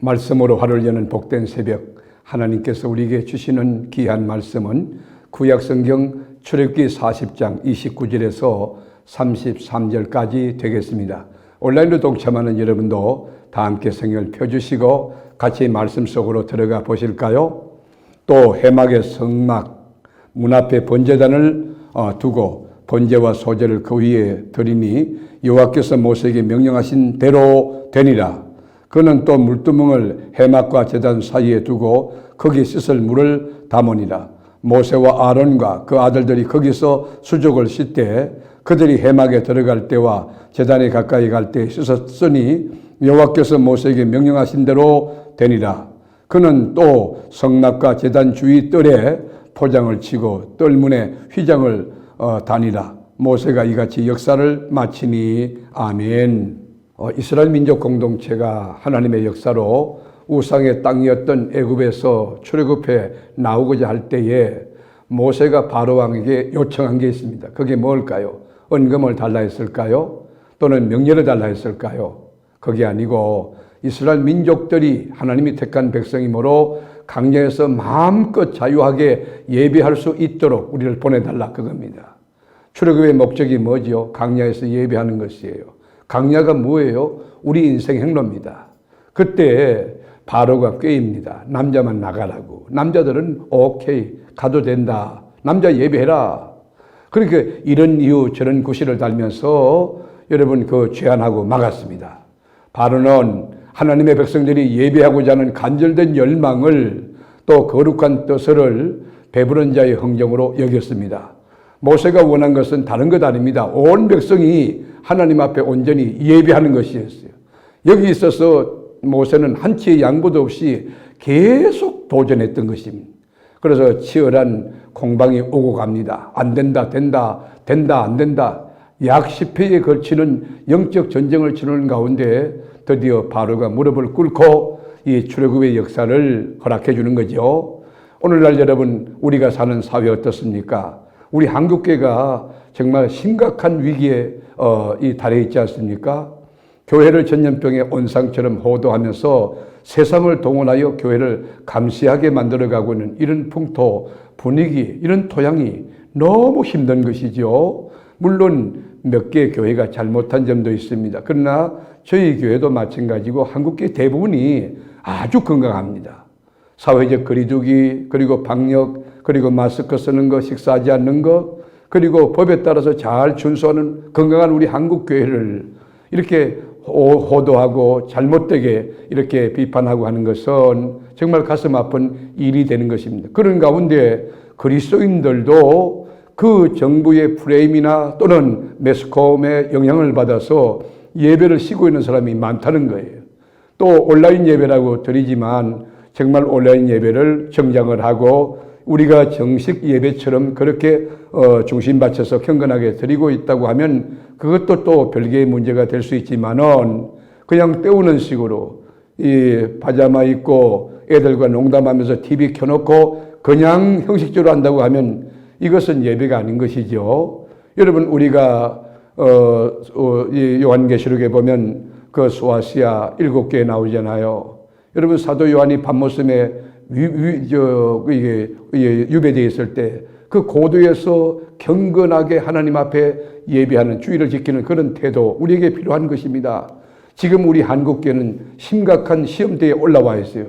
말씀으로 하루를 여는 복된 새벽, 하나님께서 우리에게 주시는 귀한 말씀은 구약성경 출애굽기 40장 29절에서 33절까지 되겠습니다. 온라인으로 동참하는 여러분도 다 함께 성경을 펴주시고 같이 말씀 속으로 들어가 보실까요? 또 해막의 성막 문 앞에 번제단을 두고 번제와 소제를 그 위에 드리니 여호와께서 모세에게 명령하신 대로 되니라. 그는 또 물두멍을 해막과 제단 사이에 두고 거기 씻을 물을 담으니라. 모세와 아론과 그 아들들이 거기서 수족을 씻되 그들이 해막에 들어갈 때와 제단에 가까이 갈 때 씻었으니 여호와께서 모세에게 명령하신 대로 되니라. 그는 또 성막과 제단 주위 뜰에 포장을 치고 뜰문에 휘장을 다니라. 모세가 이같이 역사를 마치니 아멘. 이스라엘 민족 공동체가 하나님의 역사로 우상의 땅이었던 애굽에서 출애굽해 나오고자 할 때에 모세가 바로 왕에게 요청한 게 있습니다. 그게 뭘까요? 은금을 달라 했을까요? 또는 명예를 달라 했을까요? 그게 아니고 이스라엘 민족들이 하나님이 택한 백성이므로 광야에서 마음껏 자유하게 예배할 수 있도록 우리를 보내달라 그겁니다. 출애굽의 목적이 뭐죠? 광야에서 예배하는 것이에요. 광야가 뭐예요? 우리 인생 행로입니다. 그때 바로가 꾀입니다. 남자만 나가라고. 남자들은 오케이 가도 된다. 남자 예배해라. 그러니까 이런 이유 저런 구실을 달면서 여러분 그 제안하고 막았습니다. 바로는 하나님의 백성들이 예배하고자 하는 간절된 열망을 또 거룩한 뜻을 배부른 자의 흥정으로 여겼습니다. 모세가 원한 것은 다른 것 아닙니다. 온 백성이 하나님 앞에 온전히 예배하는 것이었어요. 여기 있어서 모세는 한치의 양보도 없이 계속 도전했던 것입니다. 그래서 치열한 공방이 오고 갑니다. 안 된다, 된다, 된다, 안 된다. 약 10회에 걸치는 영적 전쟁을 치르는 가운데 드디어 바로가 무릎을 꿇고 이 출애굽의 역사를 허락해 주는 거죠. 오늘날 여러분 우리가 사는 사회 어떻습니까? 우리 한국교회가 정말 심각한 위기에 달해 있지 않습니까? 교회를 전염병의 온상처럼 호도하면서 세상을 동원하여 교회를 감시하게 만들어가고 있는 이런 풍토, 분위기, 이런 토양이 너무 힘든 것이죠. 물론 몇 개의 교회가 잘못한 점도 있습니다. 그러나 저희 교회도 마찬가지고 한국교회 대부분이 아주 건강합니다. 사회적 거리두기, 그리고 방역, 그리고 마스크 쓰는 거, 식사하지 않는 거, 그리고 법에 따라서 잘 준수하는 건강한 우리 한국교회를 이렇게 호도하고 잘못되게 이렇게 비판하고 하는 것은 정말 가슴 아픈 일이 되는 것입니다. 그런 가운데 그리스도인들도 그 정부의 프레임이나 또는 매스컴의 영향을 받아서 예배를 쉬고 있는 사람이 많다는 거예요. 또 온라인 예배라고 드리지만 정말 온라인 예배를 정장을 하고 우리가 정식 예배처럼 그렇게 중심 맞춰서 경건하게 드리고 있다고 하면 그것도 또 별개의 문제가 될 수 있지만은 그냥 때우는 식으로 이 파자마 입고 애들과 농담하면서 TV 켜놓고 그냥 형식적으로 한다고 하면 이것은 예배가 아닌 것이죠. 여러분 우리가 이 요한계시록에 보면 그 소아시아 7개에 나오잖아요. 여러분 사도 요한이 밤모섬에 유배되어 있을 때 그 고도에서 경건하게 하나님 앞에 예배하는 주의를 지키는 그런 태도 우리에게 필요한 것입니다. 지금 우리 한국교회는 심각한 시험대에 올라와 있어요.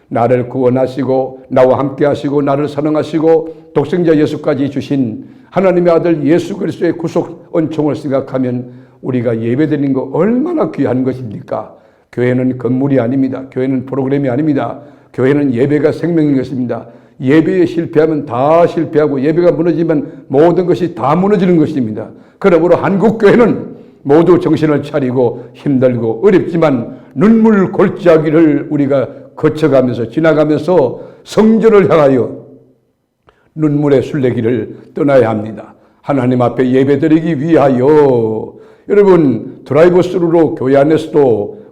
나를 구원하시고 나와 함께 하시고 나를 사랑하시고 독생자 예수까지 주신 하나님의 아들 예수 그리스도의 구속 은총을 생각하면 우리가 예배드리는 거 얼마나 귀한 것입니까? 교회는 건물이 아닙니다. 교회는 프로그램이 아닙니다. 교회는 예배가 생명인 것입니다. 예배에 실패하면 다 실패하고 예배가 무너지면 모든 것이 다 무너지는 것입니다. 그러므로 한국교회는 모두 정신을 차리고 힘들고 어렵지만 눈물 골짜기를 우리가 거쳐가면서 지나가면서 성전을 향하여 눈물의 순례길을 떠나야 합니다. 하나님 앞에 예배드리기 위하여 여러분 드라이브 스루로 교회 안에서도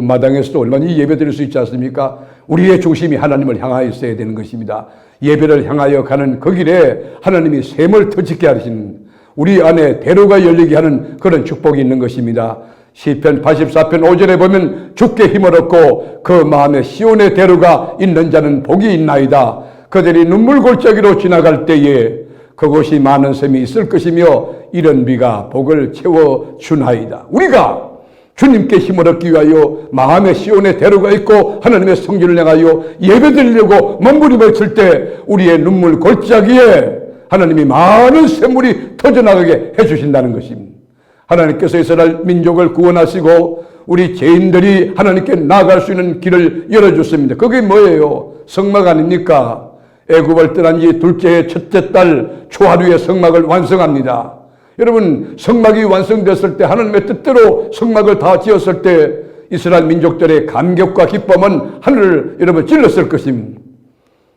마당에서도 얼마나 예배드릴 수 있지 않습니까? 우리의 중심이 하나님을 향하여 있어야 되는 것입니다. 예배를 향하여 가는 그 길에 하나님이 샘을 터지게 하시는 우리 안에 대로가 열리게 하는 그런 축복이 있는 것입니다. 시편 84편 5절에 보면 주께 힘을 얻고 그 마음에 시온의 대로가 있는 자는 복이 있나이다. 그들이 눈물 골짜기로 지나갈 때에 그곳이 많은 샘이 있을 것이며 이런 비가 복을 채워주나이다. 우리가 주님께 힘을 얻기 위하여 마음에 시온의 대로가 있고 하나님의 성전을 향하여 예배드리려고 몸부림을 칠 때 우리의 눈물 골짜기에 하나님이 많은 샘물이 터져나가게 해주신다는 것입니다. 하나님께서 이스라엘 민족을 구원하시고 우리 죄인들이 하나님께 나아갈 수 있는 길을 열어줬습니다. 그게 뭐예요? 성막 아닙니까? 애굽을 떠난 지 둘째 해 첫째 달 초하루에 성막을 완성합니다. 여러분, 성막이 완성됐을 때 하나님의 뜻대로 성막을 다 지었을 때 이스라엘 민족들의 감격과 기쁨은 하늘을 여러분 찔렀을 것입니다.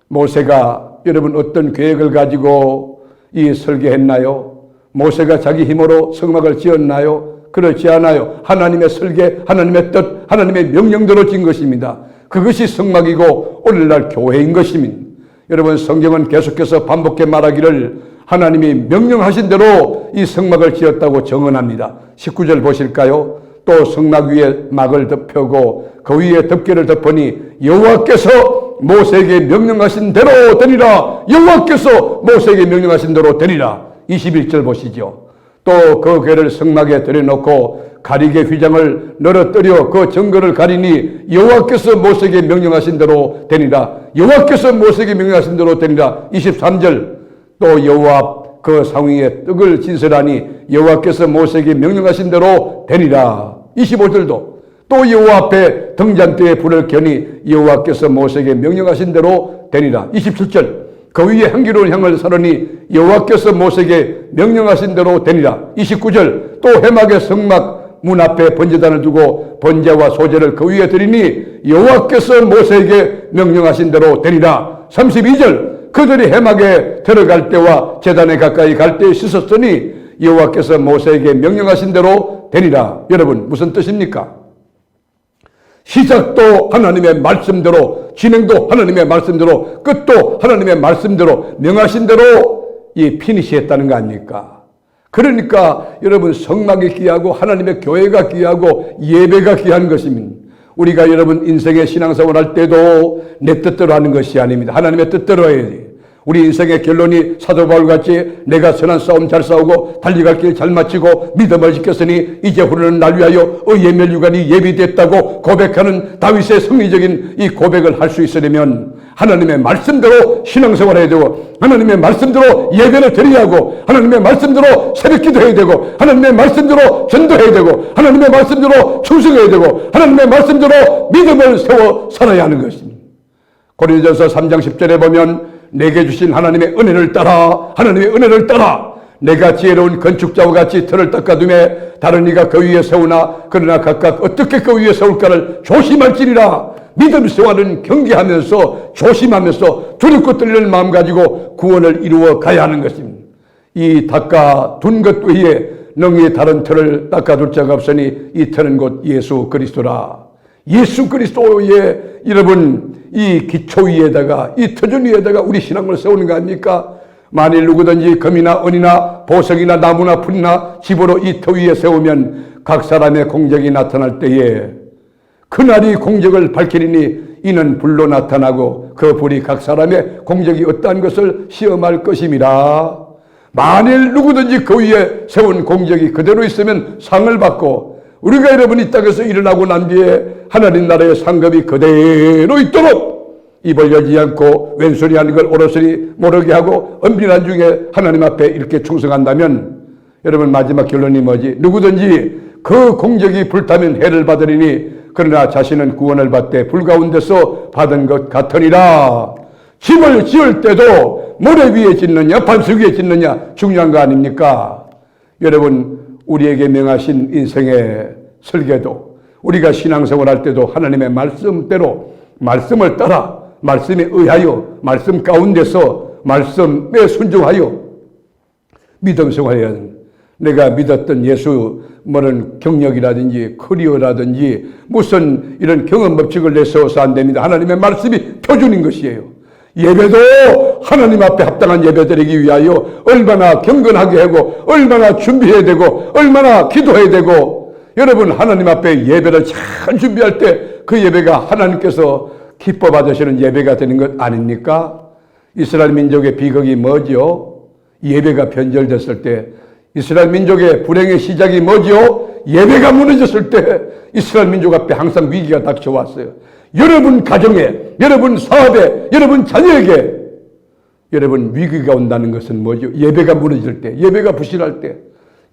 모세가 여러분 어떤 계획을 가지고 이 설계했나요? 모세가 자기 힘으로 성막을 지었나요? 그렇지 않아요. 하나님의 설계, 하나님의 뜻, 하나님의 명령대로 지은 것입니다. 그것이 성막이고 오늘날 교회인 것입니다. 여러분, 성경은 계속해서 반복해 말하기를 하나님이 명령하신 대로 이 성막을 지었다고 정언합니다. 19절 보실까요? 또 성막 위에 막을 덮고 그 위에 덮개를 덮으니 여호와께서 모세에게 명령하신 대로 되리라. 여호와께서 모세에게 명령하신 대로 되리라. 21절 보시죠. 또 그 괴를 성막에 들여놓고 가리개 휘장을 늘어뜨려 그 정거를 가리니 여호와께서 모세에게 명령하신 대로 되니라. 여호와께서 모세에게 명령하신 대로 되니라. 23절 또 여호와 그 상위에 떡을 진설하니 여호와께서 모세에게 명령하신 대로 되니라. 25절도 또 여호와 앞에 등잔대에 불을 켜니 여호와께서 모세에게 명령하신 대로 되니라. 27절 그 위에 향기로운 향을 사르니 여호와께서 모세에게 명령하신 대로 되니라. 29절 또 해막의 성막 문 앞에 번제단을 두고 번제와 소제를 그 위에 드리니 여호와께서 모세에게 명령하신 대로 되니라. 32절 그들이 해막에 들어갈 때와 제단에 가까이 갈 때에 씻었으니 여호와께서 모세에게 명령하신 대로 되니라. 여러분, 무슨 뜻입니까? 시작도 하나님의 말씀대로, 진행도 하나님의 말씀대로, 끝도 하나님의 말씀대로, 명하신 대로 이 피니시했다는 거 아닙니까? 그러니까 여러분, 성막이 귀하고 하나님의 교회가 귀하고 예배가 귀한 것입니다. 우리가 여러분 인생의 신앙생활 할 때도 내 뜻대로 하는 것이 아닙니다. 하나님의 뜻대로 해야 돼요. 우리 인생의 결론이 사도 바울같이 내가 선한 싸움 잘 싸우고 달려갈 길 잘 마치고 믿음을 지켰으니 이제 후로는 날 위하여 의의 멸류관이 예비됐다고 고백하는 다윗의 성리적인 이 고백을 할 수 있으려면 하나님의 말씀대로 신앙생활해야 되고 하나님의 말씀대로 예배를 드려야 하고 하나님의 말씀대로 새벽기도 해야 되고 하나님의 말씀대로 전도해야 되고 하나님의 말씀대로 충성해야 되고 하나님의 말씀대로 믿음을 세워 살아야 하는 것입니다. 고린도전서 3장 10절에 보면 내게 주신 하나님의 은혜를 따라 하나님의 은혜를 따라 내가 지혜로운 건축자와 같이 틀을 닦아둠에 다른 이가 그 위에 세우나 그러나 각각 어떻게 그 위에 세울까를 조심할지니라. 믿음 생활은 경계하면서 조심하면서 두렵고 떨리는 마음 가지고 구원을 이루어 가야 하는 것입니다. 이 닦아둔 것 외에 능히 다른 틀을 닦아둘 자가 없으니 이 틀은 곧 예수 그리스도라. 예수 그리스도의 여러분 이 기초 위에다가 이 터전 위에다가 우리 신앙을 세우는 거 아닙니까? 만일 누구든지 금이나 은이나 보석이나 나무나 풀이나 집으로 이 터 위에 세우면 각 사람의 공적이 나타날 때에 그날이 공적을 밝히리니 이는 불로 나타나고 그 불이 각 사람의 공적이 어떠한 것을 시험할 것임이라. 만일 누구든지 그 위에 세운 공적이 그대로 있으면 상을 받고 우리가 여러분 이 땅에서 일어나고 난 뒤에 하나님 나라의 상급이 그대로 있도록 입을 열지 않고 왼소리 하는 걸 오롯소리 모르게 하고 은밀한 중에 하나님 앞에 이렇게 충성한다면 여러분 마지막 결론이 뭐지? 누구든지 그 공적이 불타면 해를 받으리니 그러나 자신은 구원을 받되 불 가운데서 받은 것 같으니라. 집을 지을 때도 모래 위에 짓느냐 반석 위에 짓느냐 중요한 거 아닙니까? 여러분 우리에게 명하신 인생의 설계도 우리가 신앙생활 할 때도 하나님의 말씀대로 말씀을 따라 말씀에 의하여 말씀 가운데서 말씀에 순종하여 믿음 생활해야 합니다. 내가 믿었던 예수 뭐는 경력이라든지 커리어라든지 무슨 이런 경험 법칙을 내세워서 안 됩니다. 하나님의 말씀이 표준인 것이에요. 예배도 하나님 앞에 합당한 예배 드리기 위하여 얼마나 경건하게 하고 얼마나 준비해야 되고 얼마나 기도해야 되고 여러분 하나님 앞에 예배를 잘 준비할 때 그 예배가 하나님께서 기뻐 받으시는 예배가 되는 것 아닙니까? 이스라엘 민족의 비극이 뭐죠? 예배가 변절됐을 때. 이스라엘 민족의 불행의 시작이 뭐죠? 예배가 무너졌을 때 이스라엘 민족 앞에 항상 위기가 닥쳐왔어요. 여러분 가정에, 여러분 사업에, 여러분 자녀에게 여러분 위기가 온다는 것은 뭐죠? 예배가 무너질 때, 예배가 부실할 때,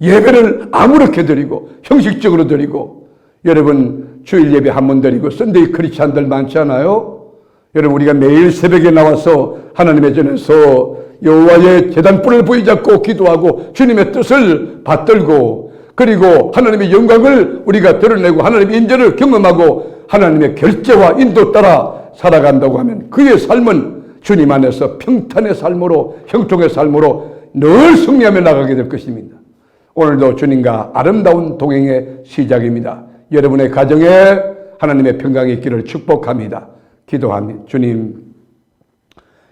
예배를 아무렇게 드리고 형식적으로 드리고, 여러분 주일 예배 한 번 드리고 썬데이 크리스찬들 많지 않아요? 여러분 우리가 매일 새벽에 나와서 하나님의 전에서 여호와의 제단불을 부여잡고 기도하고 주님의 뜻을 받들고, 그리고 하나님의 영광을 우리가 드러내고 하나님의 인재를 경험하고 하나님의 결제와 인도 따라 살아간다고 하면 그의 삶은 주님 안에서 평탄의 삶으로, 형통의 삶으로 늘 승리하며 나가게 될 것입니다. 오늘도 주님과 아름다운 동행의 시작입니다. 여러분의 가정에 하나님의 평강이 있기를 축복합니다. 기도합니다. 주님,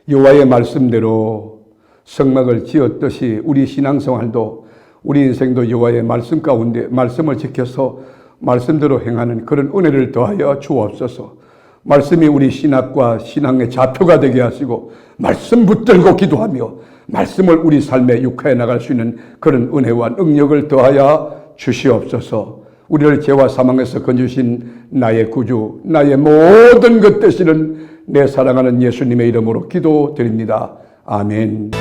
여호와의 말씀대로 성막을 지었듯이 우리 신앙생활도, 우리 인생도 여호와의 말씀 가운데 말씀을 지켜서 말씀대로 행하는 그런 은혜를 더하여 주옵소서. 말씀이 우리 신학과 신앙의 좌표가 되게 하시고 말씀 붙들고 기도하며 말씀을 우리 삶에 육화해 나갈 수 있는 그런 은혜와 능력을 더하여 주시옵소서. 우리를 죄와 사망에서 건져주신 나의 구주, 나의 모든 것 되시는 내 사랑하는 예수님의 이름으로 기도드립니다. 아멘.